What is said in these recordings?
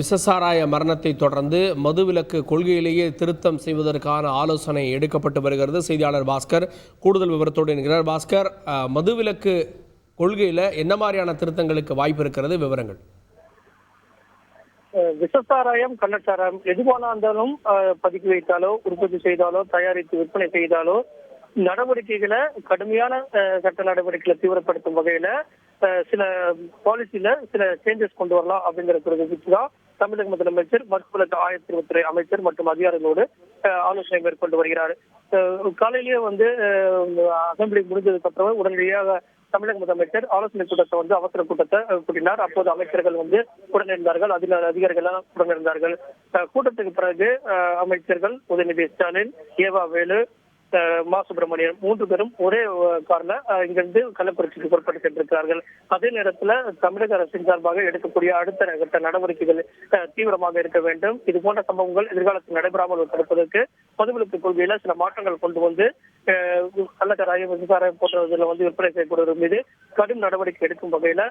விஷசாராய மரணத்தை தொடர்ந்து மதுவிலக்கு கொள்கையிலேயே திருத்தம் செய்வதற்கான ஆலோசனை எடுக்கப்பட்டு வருகிறது. செய்தியாளர் பாஸ்கர் கூடுதல் விவரத்தோடு இருக்கிறார். பாஸ்கர், மதுவிலக்கு கொள்கையில் என்ன மாதிரியான திருத்தங்களுக்கு வாய்ப்பு இருக்கிறது? விவரங்கள். விஷசாராயம், கள்ளச்சாராயம் எதுவானா இருந்தாலும் பதுக்கி வைத்தாலோ, உற்பத்தி செய்தாலோ, தயாரித்து விற்பனை செய்தாலோ நடவடிக்கைகளை கடுமையான சட்ட நடவடிக்கைகளை தீவிரப்படுத்தும் வகையில சில பாலிசியில சில சேஞ்சஸ் கொண்டு வரலாம் அப்படிங்கிற குறித்துதான் தமிழக முதலமைச்சர் மதுவிலக்கு ஆயத்தீர்வுத்துறை அமைச்சர் மற்றும் அதிகாரிகளோடு ஆலோசனை மேற்கொண்டு வருகிறார். காலையிலேயே அசம்பிளி முடிஞ்சதுக்கு அப்புறம் உடனடியாக தமிழக முதலமைச்சர் ஆலோசனை கூட்டத்தை அவசர கூட்டத்தை கூட்டினார். அப்போது அமைச்சர்கள் உடனிருந்தார்கள், அதிகாரிகள் உடனிருந்தார்கள். கூட்டத்துக்கு பிறகு அமைச்சர்கள் உதயநிதி ஸ்டாலின், ஏவா வேலு, மா சுப்பிரமணியன் 3 பேரும் ஒரே கார்ல இங்கிருந்து கள்ளக்குறிச்சிக்கு புறப்பட்டு சென்றிருக்கிறார்கள். அதே நேரத்துல தமிழக அரசின் சார்பாக எடுக்கக்கூடிய அடுத்த கட்ட நடவடிக்கைகள் தீவிரமாக இருக்க வேண்டும். இது போன்ற சம்பவங்கள் எதிர்காலத்தில் நடைபெறாமல் தடுப்பதற்கு மதுவிலக்கு கொள்கையில சில மாற்றங்கள் கொண்டு வந்து கள்ளச்சாராயம், விவசாயம் போன்றதில் விற்பனை செய்யப்படுவதன் மீது கடும் நடவடிக்கை எடுக்கும் வகையில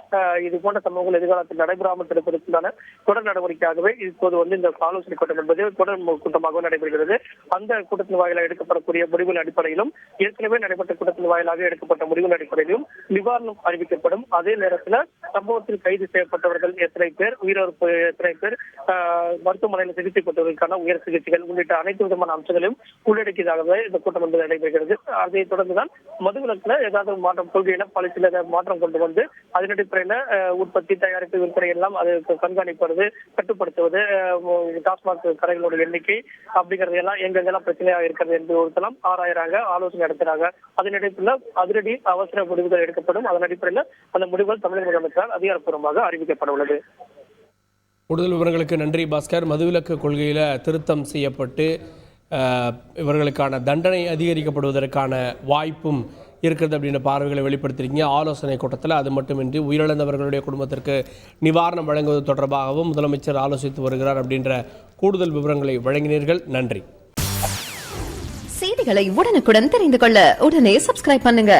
இது போன்ற சம்பவங்கள் எதிர்காலத்தில் நடைபெறாமல் தடுப்பதற்கான தொடர் நடவடிக்கையாகவே இப்போது இந்த ஆலோசனை கூட்டம் என்பது தொடர் கூட்டமாக நடைபெறுகிறது. அந்த கூட்டத்தின் வாயிலாக எடுக்கப்படக்கூடிய முடிவுகள் அடிப்படையிலும் ஏற்கனவே நடைபெற்ற கூட்டத்தின் வாயிலாக எடுக்கப்பட்ட முடிவுகள் அடிப்படையிலும் நிவாரணம் அறிவிக்கப்படும். அதே நேரத்தில் சம்பவத்தில் கைது செய்யப்பட்டவர்கள் எத்தனை பேர், உயிரிழப்பு எத்தனை பேர், மருத்துவமனையில் சிகிச்சை பெற்றவர்களுக்கான உயர் சிகிச்சைகள் உள்ளிட்ட அனைத்து விதமான அம்சங்களையும் உள்ளடக்கியதாகவே இந்த கூட்டம் என்பது நடைபெறுகிறது. அதை தொடர்ந்துதான் மதுவிலக்குல ஏதாவது மாற்றம், கொள்கையில பாலிசியில மாற்றம் கொண்டு வந்து அதன் அடிப்படையில உற்பத்தி, தயாரிப்பு, விற்பனை எல்லாம் அது கண்காணிப்பது, கட்டுப்படுத்துவது, டாஸ்மாக் கடைகளோட எண்ணிக்கை அப்படிங்கறது எல்லாம் எங்கெங்கெல்லாம் பிரச்சனையாக இருக்கிறது என்று ஒருத்தலாம் ஆராயிறாங்க, ஆலோசனை நடத்துறாங்க. அதன் அடிப்படையில் அதிரடி அவசர முடிவுகள் எடுக்கப்படும். அதன் அடிப்படையில் அந்த முடிவுகள் தமிழக முதலமைச்சரால் அதிகாரப்பூர்வமாக அறிவிக்கப்பட உள்ளது. கூடுதல் விவரங்களுக்கு நன்றி பாஸ்கர். மதுவிலக்கு கொள்கையில் திருத்தம் செய்யப்பட்டு இவர்களுக்கான தண்டனை அதிகரிக்கப்படுவதற்கான வாய்ப்பும் இருக்கிறது அப்படின்ற பார்வைகளை வெளிப்படுத்திருக்கீங்க ஆலோசனை கூட்டத்தில். அது மட்டுமின்றி உயிரிழந்தவர்களுடைய குடும்பத்திற்கு நிவாரணம் வழங்குவது தொடர்பாகவும் முதலமைச்சர் ஆலோசித்து வருகிறார் அப்படின்ற கூடுதல் விவரங்களை வழங்கினீர்கள். நன்றி. செய்திகளை உடனுக்குடன் தெரிந்து கொள்ள உடனே சப்ஸ்கிரைப் பண்ணுங்க.